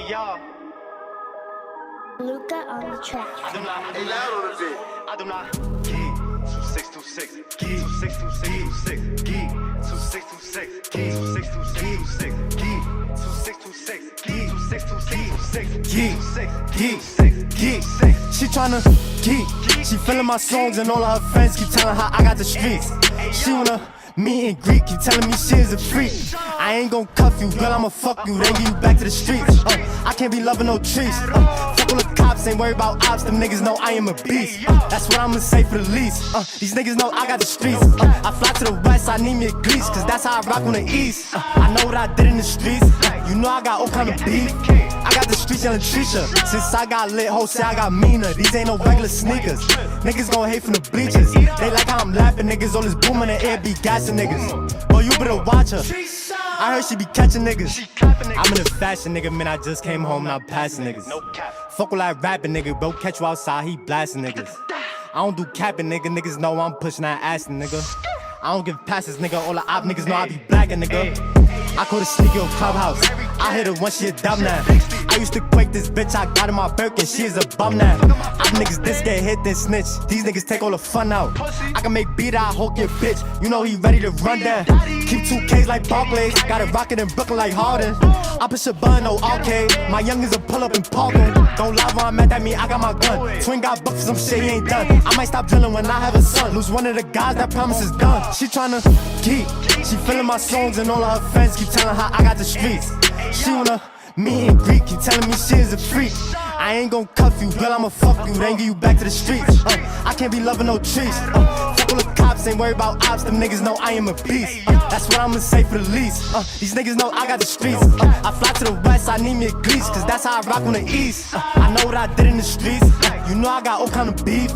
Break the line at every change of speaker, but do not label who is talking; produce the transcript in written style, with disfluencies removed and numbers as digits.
Hey y'all.
Luca on the track.
I do not.
Hey, loud on the beat.
I do not. Key 2626. Key 2626. Key 2626. Key 2626. Key 2626. Key 2626. Key.
She tryna geek. She feeling my songs and all of her friends keep telling her I got the streets. She wanna meet and greet, keep telling me she is a freak. I ain't gon' cuff you, girl, I'ma fuck you, then give you back to the streets. I can't be loving no trees. Fuck all the cops, ain't worried about ops, them niggas know I am a beast. That's what I'ma say for the least. These niggas know I got the streets. I fly to the west, I need me a Greece, cause that's how I rock on the east. I know what I did in the streets. You know I got all kind of beef. I got the streets yelling Trisha. Since I got lit, hoes say I got meaner. These ain't no regular sneakers. Niggas gon' hate from the bleachers. They like how I'm laughing, niggas. All this boom in the air be gassing niggas. Boy, you better watch her. I heard she be catching niggas. I'm in a fashion nigga, man. I just came home and I'm passing niggas. Fuck all that rapping nigga, bro. Catch you outside, he blasting niggas. I don't do capping nigga. Niggas know I'm pushing that ass nigga. I don't give passes nigga. All the op niggas know I be blacking nigga. I call the sneaky on Clubhouse. I hit her once she a dumb now. I used to quake this bitch, I got in my Birkin, she is a bum now. Op niggas this get hit then snitch. These niggas take all the fun out. I can make beat out, Hulk your bitch. You know he ready to run down. Keep 2Ks like Barclays. Got it rockin' in Brooklyn like Harden. I push a button, no arcade. My youngins will pull up and park em. Don't lie when I'm at that me, I got my gun. Twin got booked for some shit he ain't done. I might stop drilling when I have a son. Lose one of the guys, that promise is done. She tryna geek. She feeling my songs and all of her friends keep telling her I got the streets. She wanna meet and greet, keep telling me she is a freak. I ain't gon' cuff you, girl, I'ma fuck you, then give you back to the streets. I can't be loving no trees. Fuck all the cops, ain't worried about ops, them niggas know I am a beast. That's what I'ma say for the least. These niggas know I got the streets. I fly to the west, I need me a Greece, cause that's how I rock on the east. I know what I did in the streets. You know I got all kind of beef.